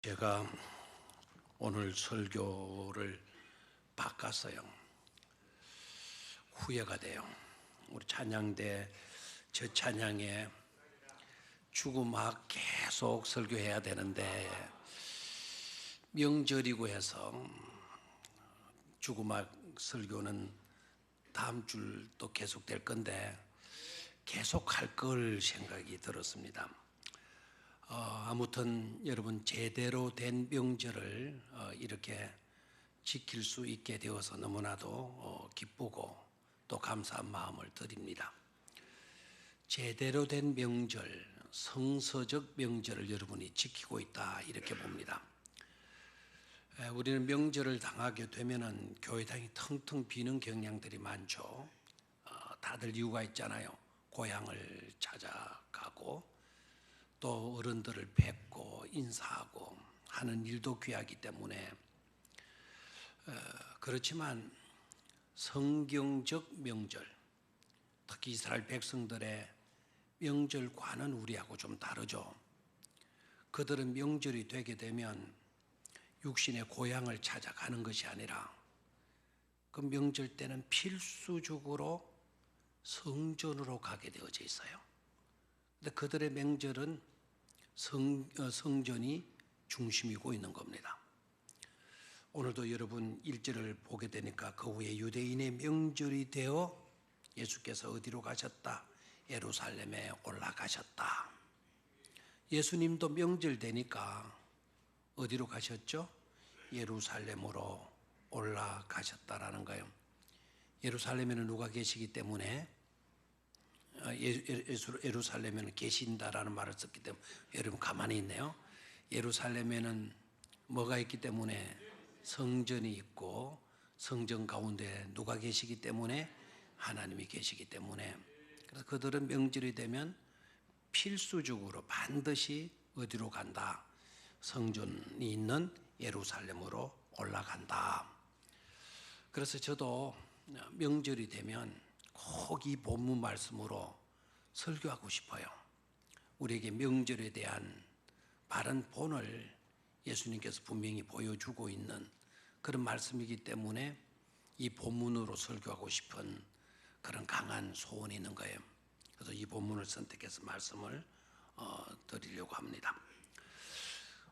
제가 오늘 설교를 바꿨어요. 후회가 돼요. 우리 찬양대 저 찬양에 죽음학 계속 설교해야 되는데 명절이고 해서 죽음학 설교는 다음 줄 또 계속 될 건데 계속 할 걸 생각이 들었습니다. 아무튼 여러분 제대로 된 명절을 이렇게 지킬 수 있게 되어서 너무나도 기쁘고 또 감사한 마음을 드립니다. 제대로 된 명절, 성서적 명절을 여러분이 지키고 있다 이렇게 봅니다. 우리는 명절을 당하게 되면은 교회당이 텅텅 비는 경향들이 많죠. 다들 이유가 있잖아요. 고향을 찾아가고 또 어른들을 뵙고 인사하고 하는 일도 귀하기 때문에 그렇지만 성경적 명절, 특히 이스라엘 백성들의 명절과는 우리하고 좀 다르죠. 그들은 명절이 되게 되면 육신의 고향을 찾아가는 것이 아니라 그 명절 때는 필수적으로 성전으로 가게 되어져 있어요. 근데 그들의 명절은 성전이 중심이고 있는 겁니다. 오늘도 여러분 1절을 보게 되니까 그 후에 유대인의 명절이 되어 예수께서 어디로 가셨다? 예루살렘에 올라가셨다. 예수님도 명절 되니까 어디로 가셨죠? 예루살렘으로 올라가셨다라는 거예요. 예루살렘에는 누가 계시기 때문에 예루살렘에는 계신다라는 말을 썼기 때문에 여러분 가만히 있네요. 예루살렘에는 뭐가 있기 때문에 성전이 있고 성전 가운데 누가 계시기 때문에 하나님이 계시기 때문에 그래서 그들은 명절이 되면 필수적으로 반드시 어디로 간다? 성전이 있는 예루살렘으로 올라간다. 그래서 저도 명절이 되면 꼭 이 본문 말씀으로 설교하고 싶어요. 우리에게 명절에 대한 바른 본을 예수님께서 분명히 보여주고 있는 그런 말씀이기 때문에 이 본문으로 설교하고 싶은 그런 강한 소원이 있는 거예요. 그래서 이 본문을 선택해서 말씀을 드리려고 합니다.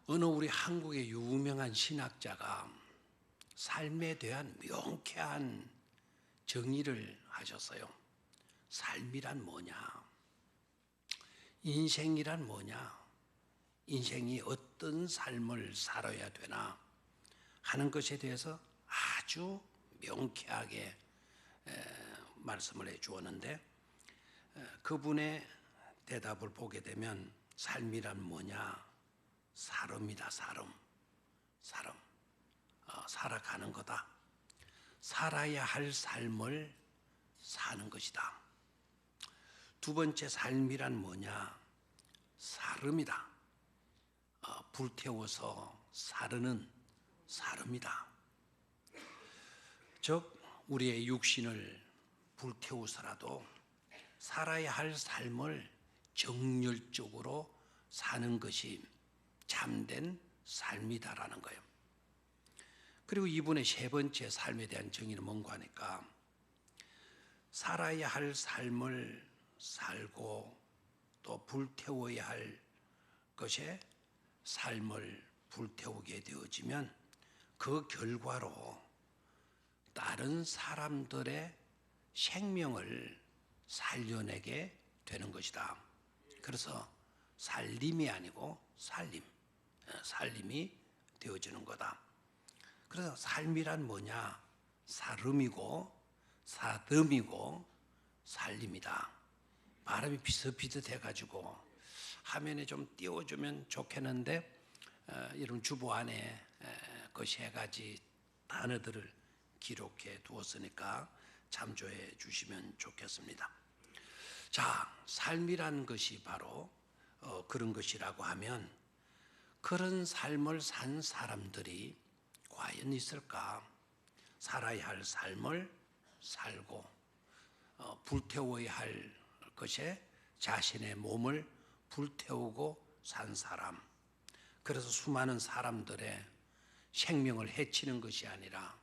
어느 우리 한국의 유명한 신학자가 삶에 대한 명쾌한 정의를 하셨어요. 삶이란 뭐냐? 인생이란 뭐냐? 인생이 어떤 삶을 살아야 되나 하는 것에 대해서 아주 명쾌하게 말씀을 해 주었는데 그분의 대답을 보게 되면 삶이란 뭐냐? 사람이다, 사람. 살아가는 거다. 살아야 할 삶을 사는 것이다. 두 번째 삶이란 뭐냐? 사름이다. 불태워서 사르는 사름이다. 즉 우리의 육신을 불태우서라도 살아야 할 삶을 정열적으로 사는 것이 참된 삶이다라는 거예요. 그리고 이분의 세 번째 삶에 대한 정의는 뭔가 하니까 살아야 할 삶을 살고 또 불태워야 할 것에 삶을 불태우게 되어지면 그 결과로 다른 사람들의 생명을 살려내게 되는 것이다. 그래서 살림이 아니고 살림이 되어지는 거다. 그래서 삶이란 뭐냐? 사름이고 사듬이고 살림이다. 발음이 비슷비슷해가지고 화면에 좀 띄워주면 좋겠는데 이런 주보 안에 그 세 가지 단어들을 기록해 두었으니까 참조해 주시면 좋겠습니다. 자, 삶이란 것이 바로 그런 것이라고 하면 그런 삶을 산 사람들이 과연 있을까? 살아야 할 삶을 살고 불태워야 할 것에 자신의 몸을 불태우고 산 사람, 그래서 수많은 사람들의 생명을 해치는 것이 아니라,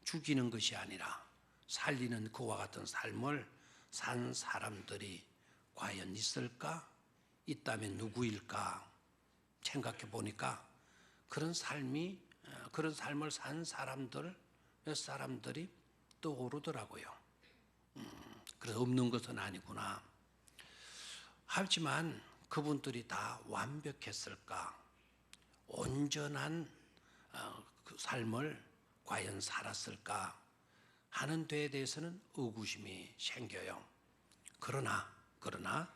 죽이는 것이 아니라 살리는 그와 같은 삶을 산 사람들이 과연 있을까? 있다면 누구일까? 생각해 보니까 그런 삶을 산 사람들 몇 사람들이 떠오르더라고요. 그래서 없는 것은 아니구나. 하지만 그분들이 다 완벽했을까? 온전한 그 삶을 과연 살았을까 하는 데에 대해서는 의구심이 생겨요. 그러나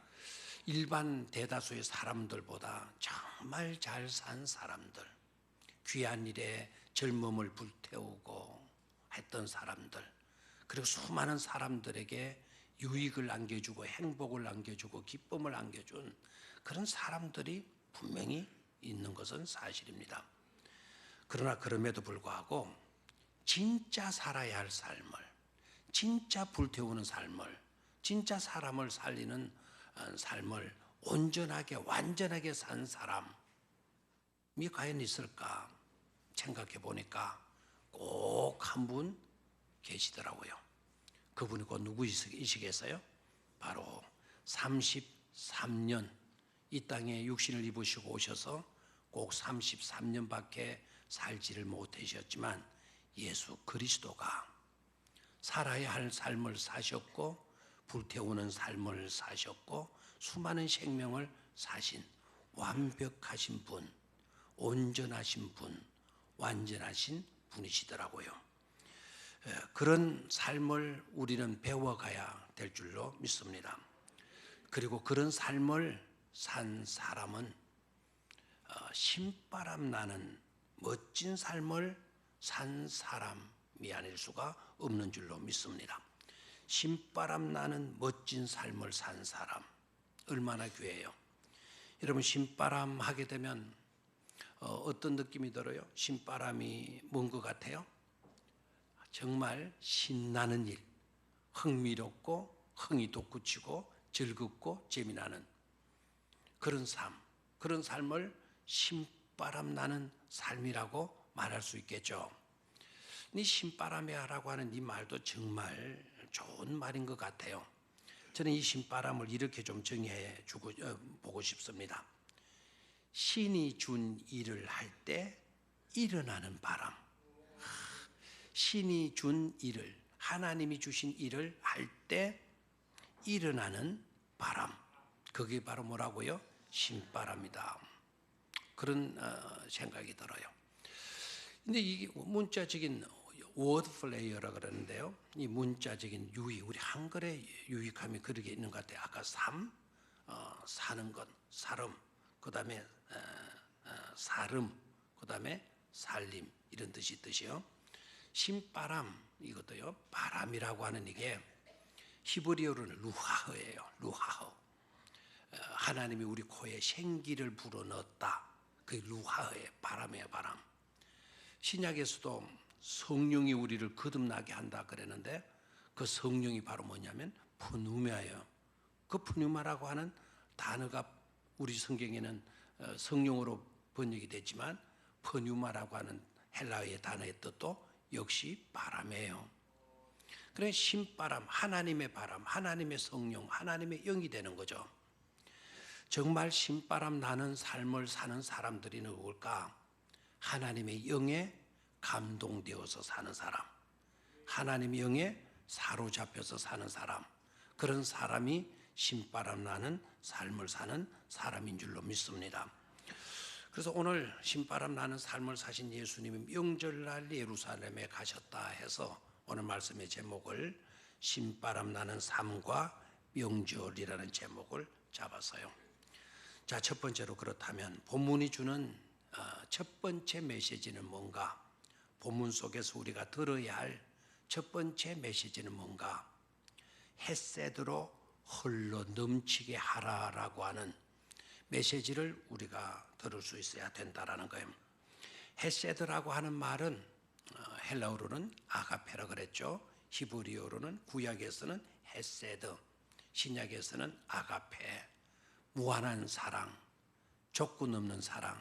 일반 대다수의 사람들보다 정말 잘 산 사람들, 귀한 일에 젊음을 불태우고 했던 사람들, 그리고 수많은 사람들에게 유익을 안겨주고 행복을 안겨주고 기쁨을 안겨준 그런 사람들이 분명히 있는 것은 사실입니다. 그러나 그럼에도 불구하고 진짜 살아야 할 삶을, 진짜 불태우는 삶을, 진짜 사람을 살리는 삶을 온전하게 완전하게 산 사람이 과연 있을까 생각해 보니까 꼭 한 분 계시더라고요. 그분이 곧 누구이시겠어요? 바로 33년 이 땅에 육신을 입으시고 오셔서 꼭 33년밖에 살지를 못하셨지만 예수 그리스도가 살아야 할 삶을 사셨고 불태우는 삶을 사셨고 수많은 생명을 사신 완벽하신 분, 온전하신 분, 완전하신 분이시더라고요. 그런 삶을 우리는 배워가야 될 줄로 믿습니다. 그리고 그런 삶을 산 사람은 신바람 나는 멋진 삶을 산 사람이 아닐 수가 없는 줄로 믿습니다. 신바람 나는 멋진 삶을 산 사람, 얼마나 귀해요. 여러분, 신바람 하게 되면 어떤 느낌이 들어요? 신바람이 뭔 것 같아요? 정말 신나는 일, 흥미롭고 흥이 돋구치고 즐겁고 재미나는 그런 삶, 그런 삶을 신바람 나는 삶이라고 말할 수 있겠죠. 이 신바람이라고 하는 이 말도 정말 좋은 말인 것 같아요. 저는 이 신바람을 이렇게 좀 정의해 보고 싶습니다. 신이 준 일을 할 때 일어나는 바람. 신이 준 일을, 하나님이 주신 일을 할 때 일어나는 바람. 그게 바로 뭐라고요? 신바람이다. 그런 생각이 들어요. 근데 이게 문자적인 워드 플레이어라 그러는데요. 이 문자적인 유의, 우리 한글의 유익함이 그렇게 있는 것 같아요. 아까 사는 것, 사름, 그 다음에 사름, 그 다음에 살림 이런 뜻이 있듯이요. 신바람 이것도요. 바람이라고 하는 이게 히브리어로는 루하흐예요. 루하흐. 하나님이 우리 코에 생기를 불어넣었다. 그게 루하흐의 바람이에요. 바람. 신약에서도 성령이 우리를 거듭나게 한다 그랬는데 그 성령이 바로 뭐냐면 푸뉴마예요. 그 푸뉴마라고 하는 단어가 우리 성경에는 성령으로 번역이 됐지만 푸뉴마라고 하는 헬라어의 단어의 뜻도 역시 바람이에요. 그래 신바람, 하나님의 바람, 하나님의 성령, 하나님의 영이 되는 거죠. 정말 신바람 나는 삶을 사는 사람들이 누굴까? 하나님의 영에 감동되어서 사는 사람, 하나님의 영에 사로잡혀서 사는 사람, 그런 사람이 신바람 나는 삶을 사는 사람인 줄로 믿습니다. 그래서 오늘 신바람 나는 삶을 사신 예수님이 명절날 예루살렘에 가셨다 해서 오늘 말씀의 제목을 신바람 나는 삶과 명절이라는 제목을 잡았어요. 자, 첫 번째로 그렇다면 본문이 주는 첫 번째 메시지는 뭔가? 본문 속에서 우리가 들어야 할 첫 번째 메시지는 뭔가? 헷세드로 흘러 넘치게 하라라고 하는 메시지를 우리가 들을 수 있어야 된다라는 거예요. 헷세드라고 하는 말은 헬라어로는 아가페라 그랬죠. 히브리어로는 구약에서는 헷세드, 신약에서는 아가페, 무한한 사랑, 조건 없는 사랑,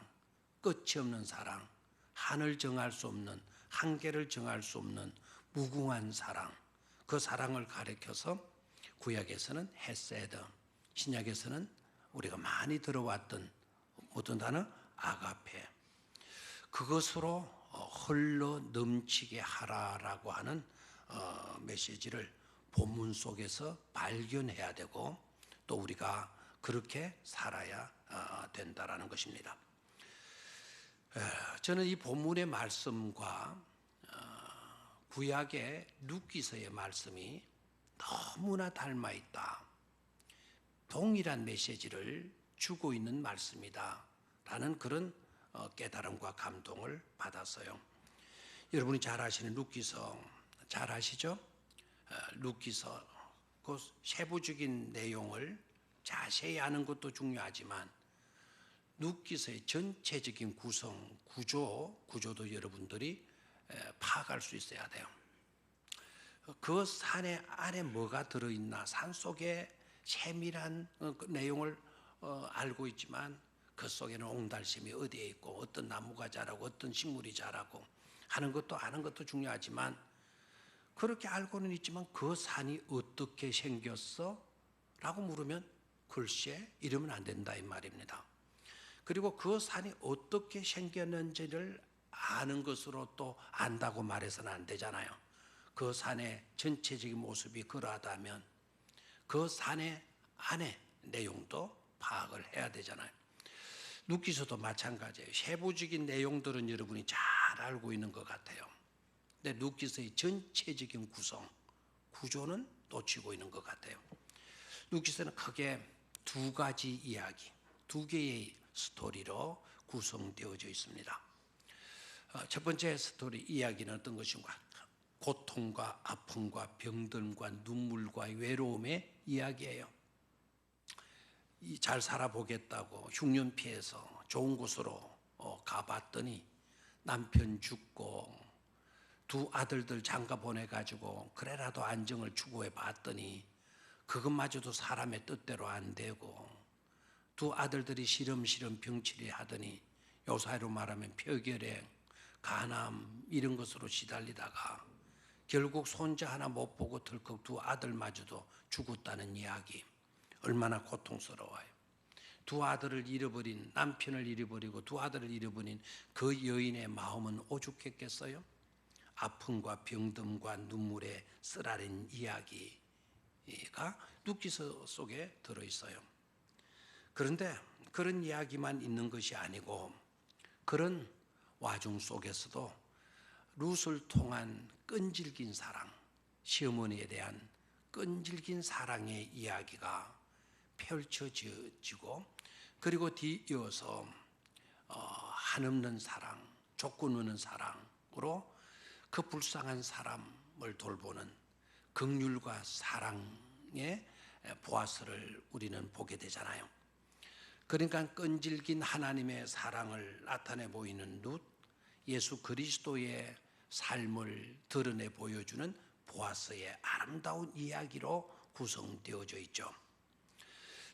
끝이 없는 사랑, 한을 정할 수 없는, 한계를 정할 수 없는 무궁한 사랑, 그 사랑을 가리켜서 구약에서는 헤세드, 신약에서는 우리가 많이 들어왔던 어떤 단어? 아가페. 그것으로 흘러 넘치게 하라라고 하는 메시지를 본문 속에서 발견해야 되고 또 우리가 그렇게 살아야 된다라는 것입니다. 저는 이 본문의 말씀과 구약의 룻기서의 말씀이 너무나 닮아 있다. 동일한 메시지를 주고 있는 말씀이다. 라는 그런 깨달음과 감동을 받았어요. 여러분이 잘 아시는 룻기서 잘 아시죠? 룻기서 그 세부적인 내용을 자세히 아는 것도 중요하지만 룻기서의 전체적인 구성, 구조도 여러분들이 파악할 수 있어야 돼요. 그 산에 안에 뭐가 들어있나, 산 속에 세밀한 그 내용을 알고 있지만 그 속에는 옹달샘이 어디에 있고 어떤 나무가 자라고 어떤 식물이 자라고 하는 것도 아는 것도 중요하지만 그렇게 알고는 있지만 그 산이 어떻게 생겼어? 라고 물으면 글쎄 이러면 안 된다 이 말입니다. 그리고 그 산이 어떻게 생겼는지를 아는 것으로 또 안다고 말해서는 안 되잖아요. 그 산의 전체적인 모습이 그러하다면 그 산의 안에 내용도 파악을 해야 되잖아요. 룻기서도 마찬가지예요. 세부적인 내용들은 여러분이 잘 알고 있는 것 같아요. 근데 룻기서의 전체적인 구조는 놓치고 있는 것 같아요. 룻기서는 크게 두 가지 이야기, 두 개의 스토리로 구성되어져 있습니다. 첫 번째 스토리 이야기는 어떤 것인가? 고통과 아픔과 병듦과 눈물과 외로움의 이야기예요. 잘 살아보겠다고 흉년 피해서 좋은 곳으로 가봤더니 남편 죽고 두 아들들 장가 보내가지고 그래라도 안정을 추구해 봤더니 그것마저도 사람의 뜻대로 안 되고 두 아들들이 시름시름 병치레 하더니 요사이로 말하면 폐결핵, 간암 이런 것으로 시달리다가 결국 손자 하나 못 보고 덜컥 두 아들마저도 죽었다는 이야기. 얼마나 고통스러워요. 두 아들을 잃어버린, 남편을 잃어버리고 두 아들을 잃어버린 그 여인의 마음은 오죽했겠어요? 아픔과 병듦과 눈물의 쓰라린 이야기가 룻기서 속에 들어있어요. 그런데 그런 이야기만 있는 것이 아니고 그런 와중 속에서도 룻을 통한 끈질긴 사랑, 시어머니에 대한 끈질긴 사랑의 이야기가 펼쳐지고 그리고 뒤이어서 한없는 사랑, 조건 없는 사랑으로 그 불쌍한 사람을 돌보는 긍휼과 사랑의 보아스를 우리는 보게 되잖아요. 그러니까 끈질긴 하나님의 사랑을 나타내 보이는 룻, 예수 그리스도의 삶을 드러내 보여주는 보아스의 아름다운 이야기로 구성되어져 있죠.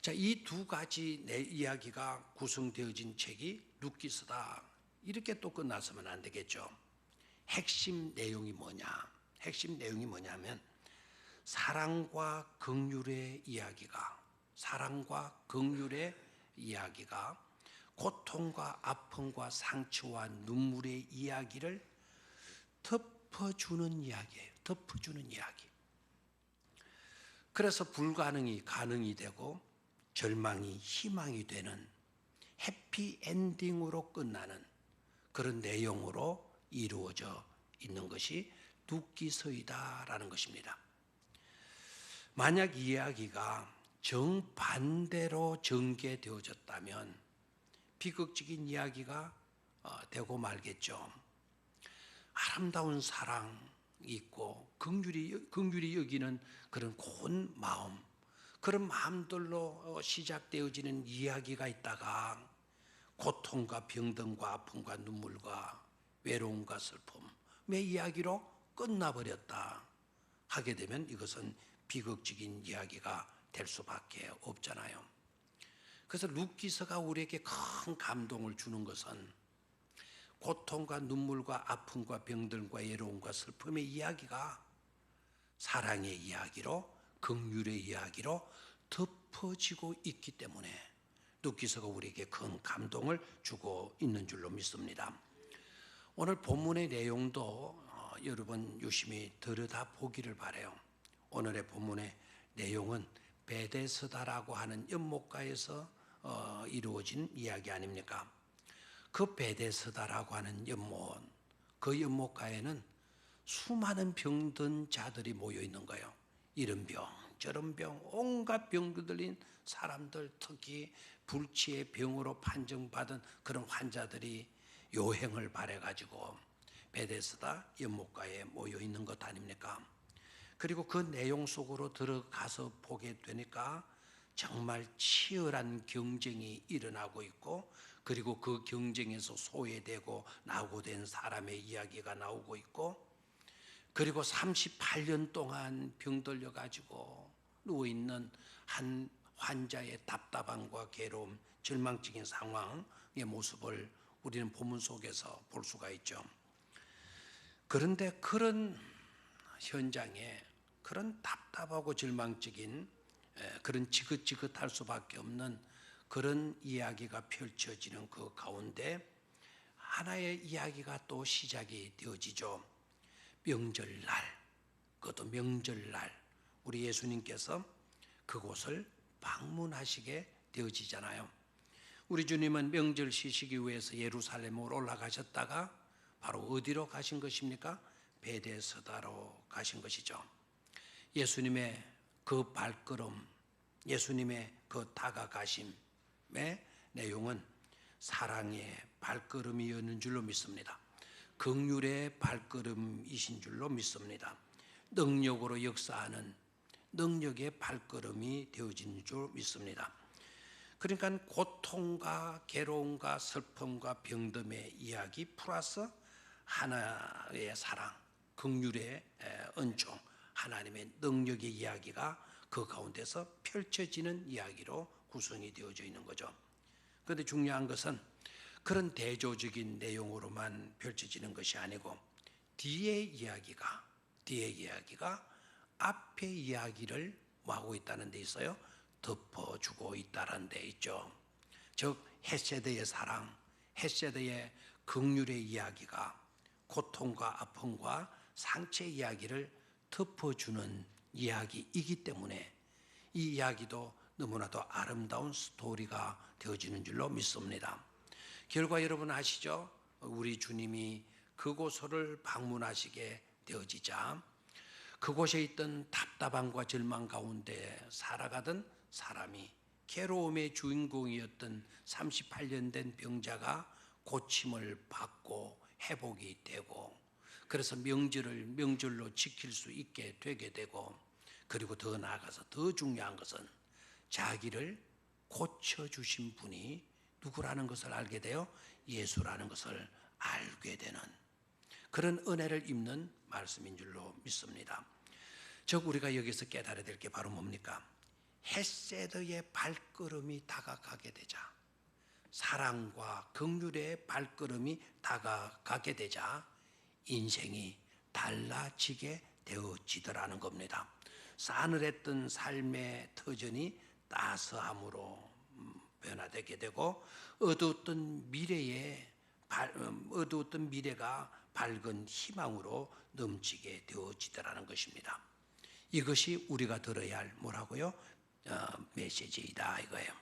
자, 이 두 가지 내 이야기가 구성되어진 책이 룻기서다. 이렇게 또 끝나서는 안 되겠죠. 핵심 내용이 뭐냐? 핵심 내용이 뭐냐면 사랑과 긍휼의 이야기가 고통과 아픔과 상처와 눈물의 이야기를 덮어주는 이야기예요. 덮어주는 이야기. 그래서 불가능이 가능이 되고 절망이 희망이 되는 해피엔딩으로 끝나는 그런 내용으로 이루어져 있는 것이 룻기서이다라는 것입니다. 만약 이 이야기가 정반대로 전개되어졌다면 비극적인 이야기가 되고 말겠죠. 아름다운 사랑이 있고 긍휼히 여기는 그런 고운 마음, 그런 마음들로 시작되어지는 이야기가 있다가 고통과 병듦과 아픔과 눈물과 외로움과 슬픔의 이야기로 끝나버렸다 하게 되면 이것은 비극적인 이야기가 될 수밖에 없잖아요. 그래서 룻기서가 우리에게 큰 감동을 주는 것은 고통과 눈물과 아픔과 병들과 외로움과 슬픔의 이야기가 사랑의 이야기로, 긍휼의 이야기로 덮어지고 있기 때문에 누기서가 우리에게 큰 감동을 주고 있는 줄로 믿습니다. 오늘 본문의 내용도 여러분 유심히 들여다보기를 바라요. 오늘의 본문의 내용은 베데스다라고 하는 연못가에서 이루어진 이야기 아닙니까? 그 베데스다라고 하는 연못, 그 연못가에는 수많은 병든 자들이 모여 있는 거예요. 이런 병, 저런 병, 온갖 병 들린 사람들, 특히 불치의 병으로 판정받은 그런 환자들이 요행을 발해가지고 베데스다 연못가에 모여 있는 것 아닙니까? 그리고 그 내용 속으로 들어가서 보게 되니까 정말 치열한 경쟁이 일어나고 있고, 그리고 그 경쟁에서 소외되고 낙오된 사람의 이야기가 나오고 있고, 그리고 38년 동안 병들려 가지고 누워 있는 한 환자의 답답함과 괴로움, 절망적인 상황의 모습을 우리는 본문 속에서 볼 수가 있죠. 그런데 그런 현장에 그런 답답하고 절망적인 그런 지긋지긋할 수밖에 없는 그런 이야기가 펼쳐지는 그 가운데 하나의 이야기가 또 시작이 되어지죠. 명절날, 그것도 명절날 우리 예수님께서 그곳을 방문하시게 되어지잖아요. 우리 주님은 명절 쉬시기 위해서 예루살렘으로 올라가셨다가 바로 어디로 가신 것입니까? 베데스다로 가신 것이죠. 예수님의 그 발걸음, 예수님의 그 다가가심의 내용은 사랑의 발걸음이었는 줄로 믿습니다. 긍휼의 발걸음이신 줄로 믿습니다. 능력으로 역사하는 능력의 발걸음이 되어진 줄 믿습니다. 그러니까 고통과 괴로움과 슬픔과 병듦의 이야기 플러스 하나의 사랑, 긍휼의 은총, 하나님의 능력의 이야기가 그 가운데서 펼쳐지는 이야기로 구성이 되어져 있는 거죠. 그런데 중요한 것은 그런 대조적인 내용으로만 펼쳐지는 것이 아니고 뒤의 이야기가 앞의 이야기를 하고 있다는 데 있어요. 덮어주고 있다는 데 있죠. 즉 헷세대의 사랑, 헷세대의 긍휼의 이야기가 고통과 아픔과 상처의 이야기를 덮어주는 이야기이기 때문에 이 이야기도 너무나도 아름다운 스토리가 되어지는 줄로 믿습니다. 결과 여러분 아시죠? 우리 주님이 그곳을 방문하시게 되어지자 그곳에 있던 답답함과 절망 가운데 살아가던 사람이, 괴로움의 주인공이었던 38년 된 병자가 고침을 받고 회복이 되고, 그래서 명절로 지킬 수 있게 되게 되고, 그리고 더 나아가서 더 중요한 것은 자기를 고쳐주신 분이 누구라는 것을 알게 되어 예수라는 것을 알게 되는 그런 은혜를 입는 말씀인 줄로 믿습니다. 즉 우리가 여기서 깨달아야 될 게 바로 뭡니까? 헷세드의 발걸음이 다가가게 되자, 사랑과 긍휼의 발걸음이 다가가게 되자 인생이 달라지게 되어지더라는 겁니다. 싸늘했던 삶의 터전이 따스함으로 변화되게 되고 어두웠던 미래가 밝은 희망으로 넘치게 되어지더라는 것입니다. 이것이 우리가 들어야 할 뭐라고요? 메시지이다 이거예요.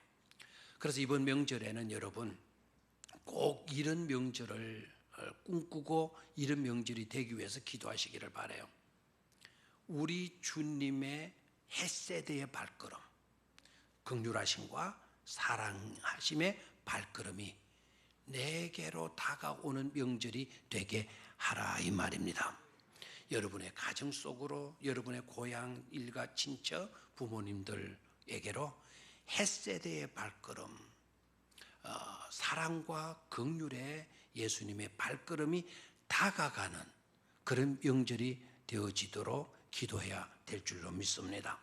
그래서 이번 명절에는 여러분 꼭 이런 명절을 꿈꾸고 이런 명절이 되기 위해서 기도하시기를 바라요. 우리 주님의 헷세대의 발걸음, 긍휼하심과 사랑하심의 발걸음이 내게로 다가오는 명절이 되게 하라 이 말입니다. 여러분의 가정 속으로, 여러분의 고향, 일가, 친척, 부모님들에게로 헷세대의 발걸음, 사랑과 긍휼의 예수님의 발걸음이 다가가는 그런 명절이 되어지도록 기도해야 될 줄로 믿습니다.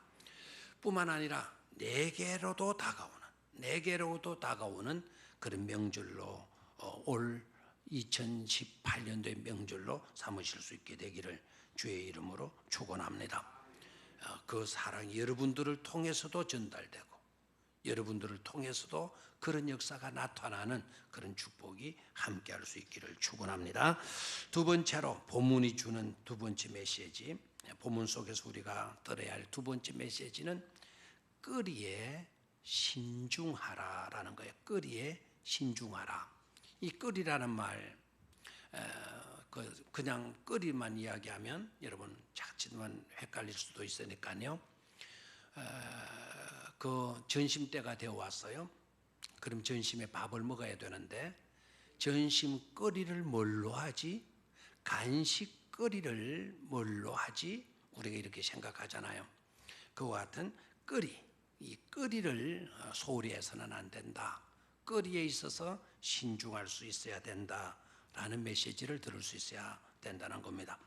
뿐만 아니라 내게로도 다가오는 그런 명절로 올 2018년도의 명절로 삼으실 수 있게 되기를 주의 이름으로 축원합니다. 그 사랑이 여러분들을 통해서도 전달되고 여러분들을 통해서도 그런 역사가 나타나는 그런 축복이 함께할 수 있기를 축원합니다. 두 번째로 본문이 주는 두 번째 메시지, 본문 속에서 우리가 들어야 할 두 번째 메시지는 끓이에 신중하라라는 거예요. 끓이에 신중하라. 이 끓이라는 말, 그냥 끓이만 이야기하면 여러분 자칫만 헷갈릴 수도 있으니까요. 그 전심때가 되어 왔어요. 그럼 전심에 밥을 먹어야 되는데 전심거리를 뭘로 하지? 간식거리를 뭘로 하지? 우리가 이렇게 생각하잖아요. 그와 같은 이 끓이를 소홀히 해서는 안 된다. 끓이에 있어서 신중할 수 있어야 된다라는 메시지를 들을 수 있어야 된다는 겁니다.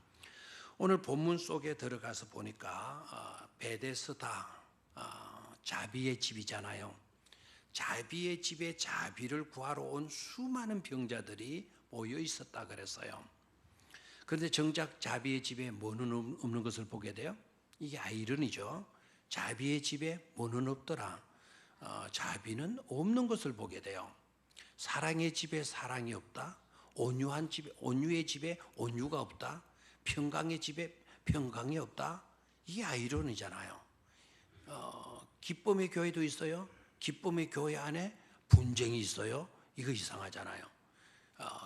오늘 본문 속에 들어가서 보니까 베데스다, 자비의 집이잖아요. 자비의 집에 자비를 구하러 온 수많은 병자들이 모여 있었다 그랬어요. 그런데 정작 자비의 집에 뭐는 없는 것을 보게 돼요? 이게 아이러니죠. 자비의 집에 뭐는 없더라. 자비는 없는 것을 보게 돼요. 사랑의 집에 사랑이 없다. 온유의 집에 온유가 없다. 평강의 집에 평강이 없다. 이게 아이러니잖아요. 기쁨의 교회도 있어요. 기쁨의 교회 안에 분쟁이 있어요. 이거 이상하잖아요.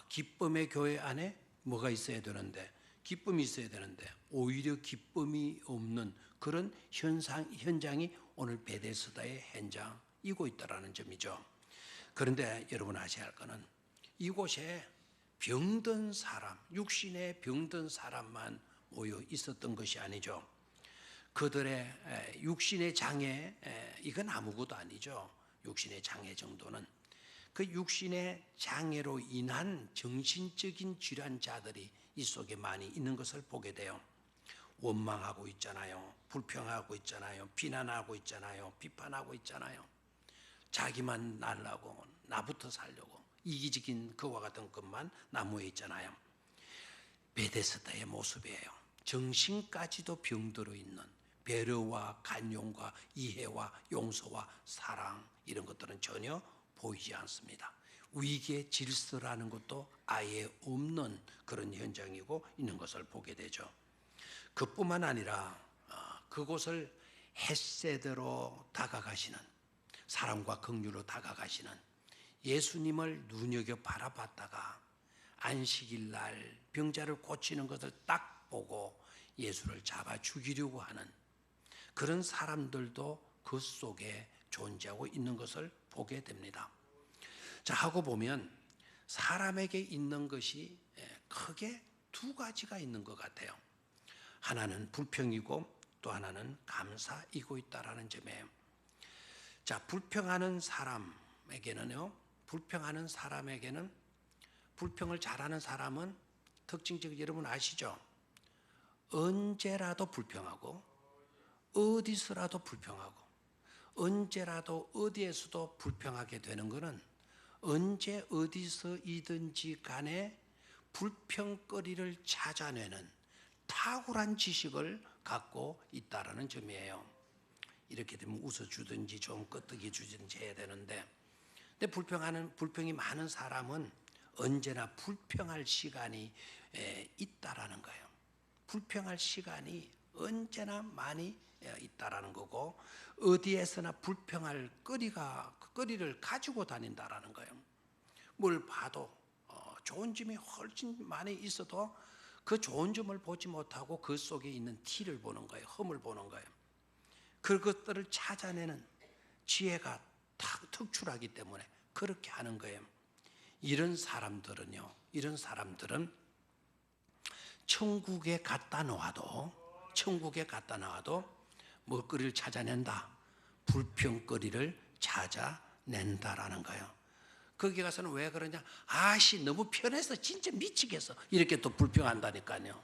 기쁨의 교회 안에 뭐가 있어야 되는데, 기쁨이 있어야 되는데 오히려 기쁨이 없는 그런 현장이 오늘 베데스다의 현장이고 있다라는 점이죠. 그런데 여러분 아셔야 할 것은 이곳에 병든 사람, 육신에 병든 사람만 모여 있었던 것이 아니죠. 그들의 육신의 장애, 이건 아무것도 아니죠. 육신의 장애 정도는. 그 육신의 장애로 인한 정신적인 질환자들이 이 속에 많이 있는 것을 보게 돼요. 원망하고 있잖아요. 불평하고 있잖아요. 비난하고 있잖아요. 비판하고 있잖아요. 자기만 날라고 나부터 살려고 이기적인 그와 같은 것만 나무에 있잖아요. 베데스다의 모습이에요. 정신까지도 병들어 있는 배려와 간용과 이해와 용서와 사랑, 이런 것들은 전혀 보이지 않습니다. 위기의 질서라는 것도 아예 없는 그런 현장이고 있는 것을 보게 되죠. 그뿐만 아니라 그곳을 햇새대로 다가가시는, 사랑과 긍휼로 다가가시는 예수님을 눈여겨 바라봤다가 안식일 날 병자를 고치는 것을 딱 보고 예수를 잡아 죽이려고 하는 그런 사람들도 그 속에 존재하고 있는 것을 보게 됩니다. 자, 하고 보면 사람에게 있는 것이 크게 두 가지가 있는 것 같아요. 하나는 불평이고 또 하나는 감사이고 있다라는 점이에요. 자, 불평하는 사람에게는 불평을 잘하는 사람은 특징적으로 여러분 아시죠? 언제라도 불평하고 어디서라도 불평하고 언제라도 어디에서도 불평하게 되는 것은 언제 어디서이든지 간에 불평거리를 찾아내는 탁월한 지식을 갖고 있다라는 점이에요. 이렇게 되면 웃어주든지 좀 끄떡이 주든지 해야 되는데, 근데 불평이 많은 사람은 언제나 불평할 시간이 있다라는 거예요. 불평할 시간이 언제나 많이 있다라는 거고, 어디에서나 불평할 거리를 가지고 다닌다라는 거예요. 뭘 봐도 좋은 점이 훨씬 많이 있어도 그 좋은 점을 보지 못하고 그 속에 있는 티를 보는 거예요. 흠을 보는 거예요. 그것들을 찾아내는 지혜가 특출하기 때문에 그렇게 하는 거예요. 이런 사람들은 천국에 갖다 놓아도 먹거리를 찾아낸다. 불평거리를 찾아낸다라는 거예요. 거기 가서는 왜 그러냐? 아씨 너무 편해서 진짜 미치겠어. 이렇게 또 불평한다니까요.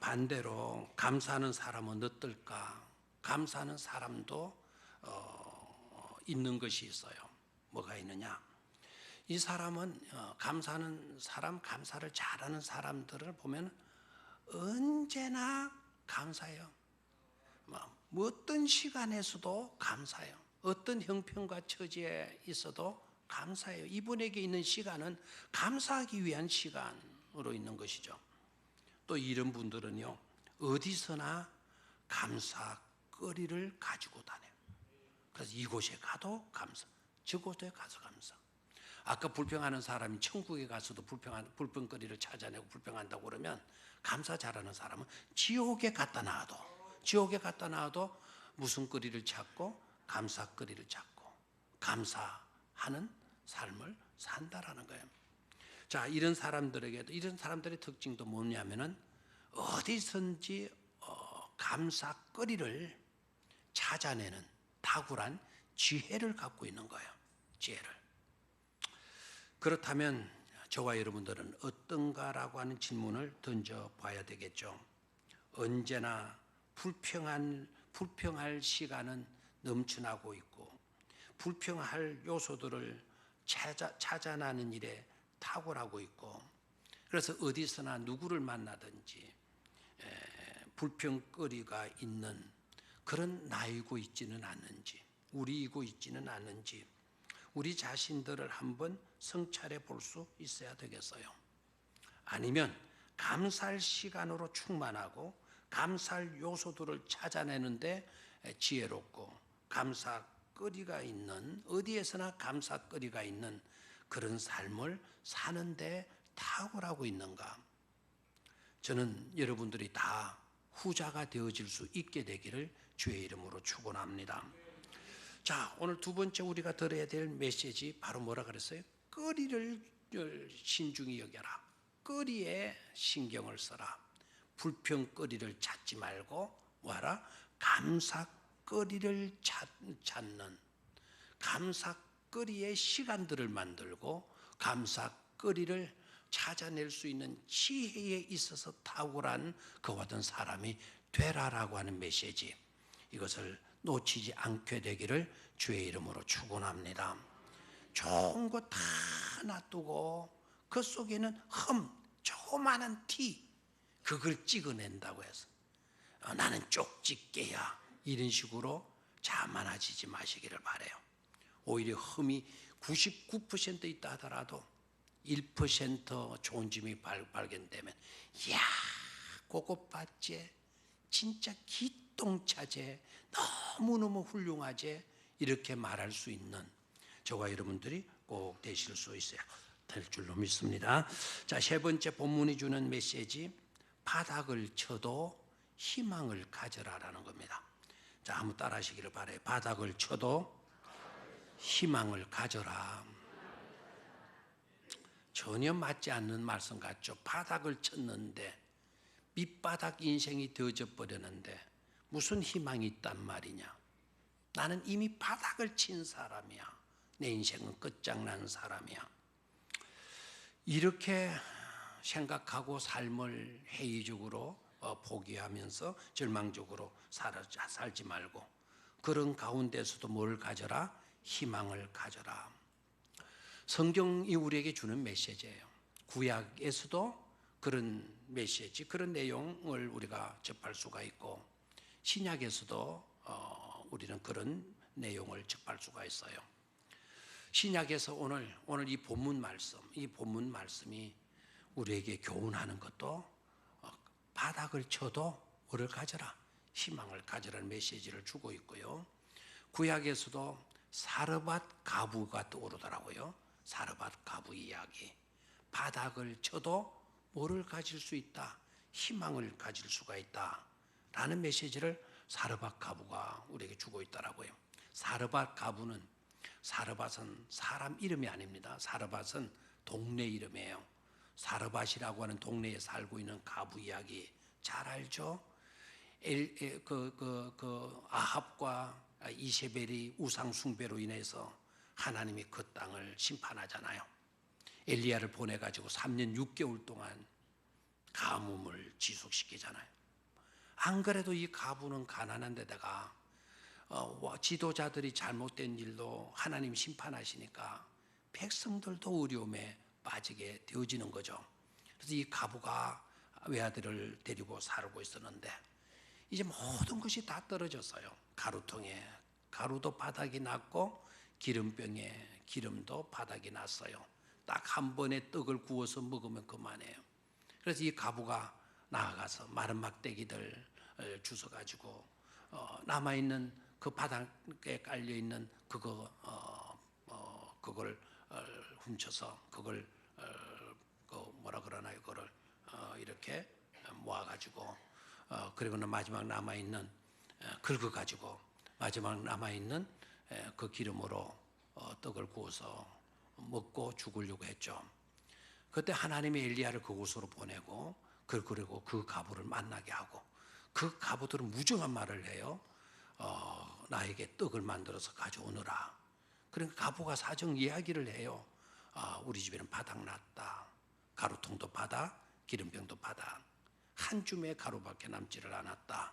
반대로 감사하는 사람은 어떨까? 감사하는 사람도 있는 것이 있어요. 뭐가 있느냐? 이 사람은 감사하는 사람, 감사를 잘하는 사람들을 보면 언제나 감사해요. 뭐 어떤 시간에서도 감사해요. 어떤 형편과 처지에 있어도 감사해요. 이분에게 있는 시간은 감사하기 위한 시간으로 있는 것이죠. 또 이런 분들은요, 어디서나 감사거리를 가지고 다녀요. 그래서 이곳에 가도 감사, 저곳에 가서 감사. 아까 불평하는 사람이 천국에 가서도 불평거리를 찾아내고 불평한다고 그러면, 감사 잘하는 사람은 지옥에 갖다 놔도 무슨 거리를 찾고 감사거리를 찾고 감사하는 삶을 산다라는 거예요. 자, 이런 사람들의 특징도 뭐냐면은 어디선지 감사거리를 찾아내는 탁월한 지혜를 갖고 있는 거예요. 지혜를. 그렇다면 저와 여러분들은 어떤가라고 하는 질문을 던져봐야 되겠죠. 언제나 불평할 시간은 넘쳐나고 있고 불평할 요소들을 찾아나는 일에 탁월하고 있고, 그래서 어디서나 누구를 만나든지 불평거리가 있는 그런 나이고 있지는 않는지, 우리이고 있지는 않는지 우리 자신들을 한번 성찰해 볼 수 있어야 되겠어요. 아니면 감사할 시간으로 충만하고 감사할 요소들을 찾아내는데 지혜롭고 감사거리가 있는, 어디에서나 감사거리가 있는 그런 삶을 사는데 탁월하고 있는가? 저는 여러분들이 다 후자가 되어질 수 있게 되기를 주의 이름으로 축원합니다. 자, 오늘 두 번째 우리가 들어야 될 메시지 바로 뭐라 그랬어요? 거리를 신중히 여겨라. 거리에 신경을 써라. 불평거리를 찾지 말고 뭐하라? 감사거리를 찾는, 감사거리의 시간들을 만들고 감사거리를 찾아낼 수 있는 지혜에 있어서 탁월한 그와 같은 사람이 되라라고 하는 메시지, 이것을 놓치지 않게 되기를 주의 이름으로 축원합니다. 좋은 거 다 놔두고 그 속에는 조그마한 티, 그걸 찍어낸다고 해서 나는 쪽집게야, 이런 식으로 자만하지 마시기를 바라요. 오히려 흠이 99% 있다 하더라도 1% 좋은 점이 발견되면, 이야, 그거 봤지? 진짜 기똥차제, 너무너무 훌륭하제, 이렇게 말할 수 있는 저와 여러분들이 꼭 되실 수 있어야 될 줄로 믿습니다. 자, 세 번째 본문이 주는 메시지, 바닥을 쳐도 희망을 가져라라는 겁니다. 자, 한번 따라 하시기를 바라요. 바닥을 쳐도 희망을 가져라. 전혀 맞지 않는 말씀 같죠. 바닥을 쳤는데, 밑바닥 인생이 되어져 버렸는데 무슨 희망이 있단 말이냐? 나는 이미 바닥을 친 사람이야. 내 인생은 끝장난 사람이야. 이렇게 생각하고 삶을 회의적으로 포기하면서 절망적으로 살지 말고, 그런 가운데서도 뭘 가져라? 희망을 가져라. 성경이 우리에게 주는 메시지예요. 구약에서도 그런 메시지, 그런 내용을 우리가 접할 수가 있고, 신약에서도 우리는 그런 내용을 접할 수가 있어요. 신약에서 오늘 이 본문 말씀이 우리에게 교훈하는 것도 바닥을 쳐도 뭐를 가져라? 희망을 가져라는 메시지를 주고 있고요. 구약에서도 사르밧 가부가 떠오르더라고요. 사르밧 가부 이야기. 바닥을 쳐도 뭐를 가질 수 있다? 희망을 가질 수가 있다 라는 메시지를 사르밧 가부가 우리에게 주고 있더라고요. 사르밧 가부는, 사르밧은 사람 이름이 아닙니다. 사르밧은 동네 이름이에요. 사르밧이라고 하는 동네에 살고 있는 가부 이야기 잘 알죠? 아합과 이세벨이 우상 숭배로 인해서 하나님이 그 땅을 심판하잖아요. 엘리야를 보내가지고 3년 6개월 동안 가뭄을 지속시키잖아요. 안 그래도 이 가부는 가난한 데다가 지도자들이 잘못된 일로 하나님 심판하시니까 백성들도 어려움에 빠지게 되어지는 거죠. 그래서 이 가부가 외아들을 데리고 살고 있었는데 이제 모든 것이 다 떨어졌어요. 가루통에 가루도 바닥이 났고 기름병에 기름도 바닥이 났어요. 딱 한 번에 떡을 구워서 먹으면 그만해요. 그래서 이 가부가 나아가서 마른 막대기들 주워가지고 남아있는 그 바닥에 깔려있는 그걸 훔쳐서 그걸 뭐라 그러나요? 그걸 이렇게 모아가지고 그리고는 마지막 남아있는 긁어가지고 마지막 남아있는 그 기름으로 떡을 구워서 먹고 죽으려고 했죠. 그때 하나님이 엘리야를 그곳으로 보내고 그리고 그 가부를 만나게 하고 그 가부들은 무정한 말을 해요. 나에게 떡을 만들어서 가져오너라. 그러니까 가부가 사정 이야기를 해요. 우리 집에는 바닥 났다. 가루통도 바닥, 기름병도 바닥. 한 줌의 가루밖에 남지를 않았다.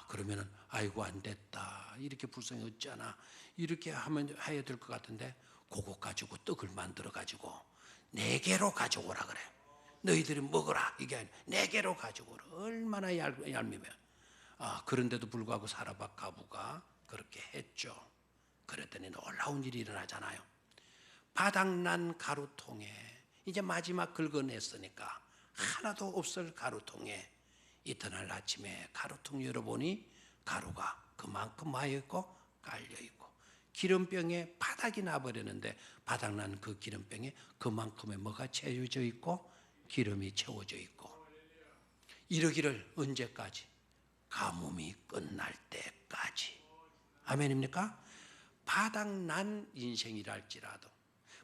그러면은 아이고 안 됐다. 이렇게 불쌍히 어쩌나. 이렇게 하면 해야 될 것 같은데 그거 가지고 떡을 만들어 가지고 4개로 가져오라 그래. 너희들이 먹어라. 이게 아니라 4개로 가져오라. 얼마나 얄미워. 그런데도 불구하고 사라밧 가부가 그렇게 했죠. 그랬더니 놀라운 일이 일어나잖아요. 바닥난 가루통에 이제 마지막 긁어냈으니까 하나도 없을 가루통에 이튿날 아침에 가루통 열어보니 가루가 그만큼 마여있고 깔려있고 기름병에 바닥이 나버렸는데 바닥난 그 기름병에 그만큼의 뭐가 채워져 있고 기름이 채워져 있고 이러기를 언제까지? 가뭄이 끝날 때까지. 아멘입니까? 바닥난 인생이랄지라도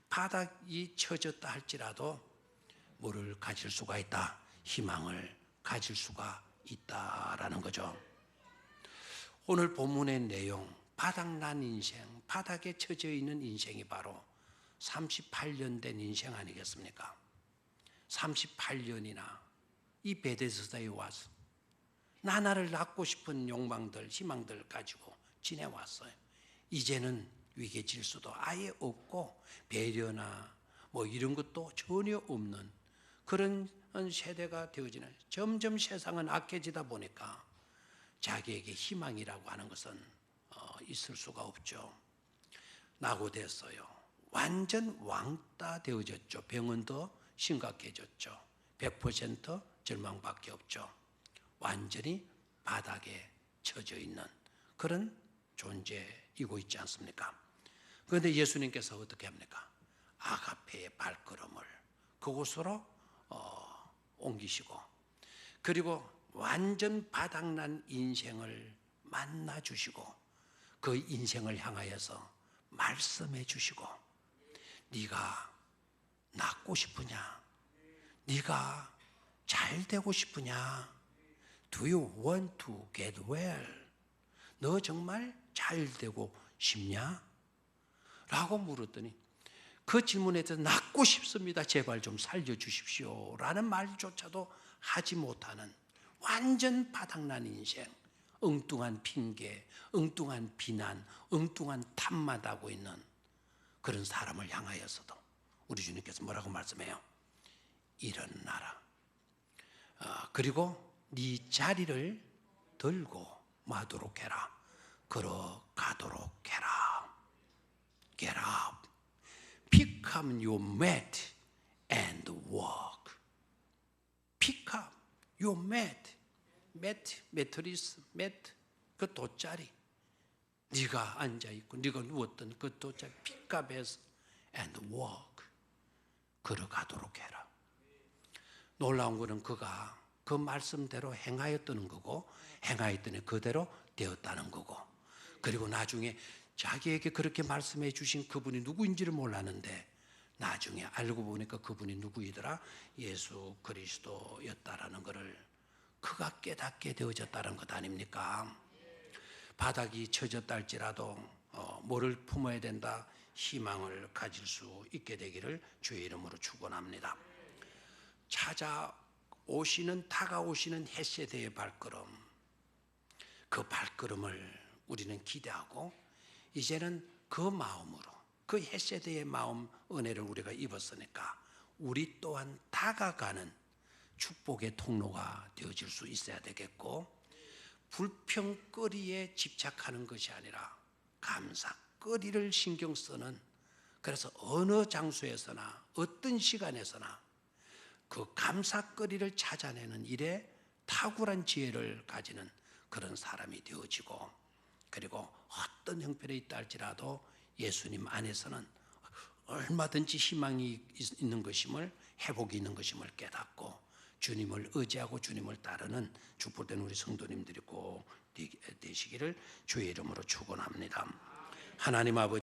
바닥이 쳐졌다 할지라도 뭐를 가질 수가 있다. 희망을 가질 수가 있다라는 거죠. 오늘 본문의 내용 바닥난 인생, 바닥에 처져 있는 인생이 바로 38년 된 인생 아니겠습니까? 38년이나 이 베데스다에 와서 나날을 낳고 싶은 욕망들, 희망들 가지고 지내왔어요. 이제는 위계 질서도 아예 없고 배려나 뭐 이런 것도 전혀 없는 그런 세대가 되어지는 점점 세상은 악해지다 보니까 자기에게 희망이라고 하는 것은 있을 수가 없죠. 낙오됐어요. 완전 왕따 되어졌죠. 병은 더 심각해졌죠. 100% 절망밖에 없죠. 완전히 바닥에 처져 있는 그런 존재이고 있지 않습니까? 그런데 예수님께서 어떻게 합니까? 아가페의 발걸음을 그곳으로 옮기시고 그리고 완전 바닥난 인생을 만나 주시고 그 인생을 향하여서 말씀해 주시고 네가 낫고 싶으냐? 네가 잘 되고 싶으냐? Do you want to get well? 너 정말 잘 되고 싶냐? 라고 물었더니 그 질문에 대해서 낫고 싶습니다. 제발 좀 살려주십시오. 라는 말조차도 하지 못하는 완전 바닥난 인생, 엉뚱한 핑계, 엉뚱한 비난, 엉뚱한 탓만 하고 있는 그런 사람을 향하여서도 우리 주님께서 뭐라고 말씀해요? 일어나라. 그리고 네 자리를 들고 마도록 해라. 걸어가도록 해라. Get up. Pick up your mat and walk. Pick up your mat. 매트리스, 매트, 그 돗자리. 네가 앉아있고 네가 누웠던 그 돗자리 픽업해서 and walk. 걸어가도록 해라. 놀라운 것은 그가 그 말씀대로 행하였다는 거고 행하였더니 그대로 되었다는 거고 그리고 나중에 자기에게 그렇게 말씀해 주신 그분이 누구인지를 몰랐는데 나중에 알고 보니까 그분이 누구이더라? 예수 그리스도였다라는 것을 그가 깨닫게 되어졌다는 것 아닙니까? 바닥이 쳐졌다 할지라도 뭐를 품어야 된다? 희망을 가질 수 있게 되기를 주의 이름으로 축원합니다. 찾아오시는 다가오시는 헷세대의 발걸음 그 발걸음을 우리는 기대하고 이제는 그 마음으로 그 헤세드의 마음 은혜를 우리가 입었으니까 우리 또한 다가가는 축복의 통로가 되어질 수 있어야 되겠고, 불평거리에 집착하는 것이 아니라 감사거리를 신경 쓰는, 그래서 어느 장소에서나 어떤 시간에서나 그 감사거리를 찾아내는 일에 탁월한 지혜를 가지는 그런 사람이 되어지고, 그리고 어떤 형편에 있다 할지라도 예수님 안에서는 얼마든지 희망이 있는 것임을, 회복이 있는 것임을 깨닫고 주님을 의지하고 주님을 따르는 축복된 우리 성도님들이 꼭 되시기를 주의 이름으로 축원합니다. 하나님 아버지,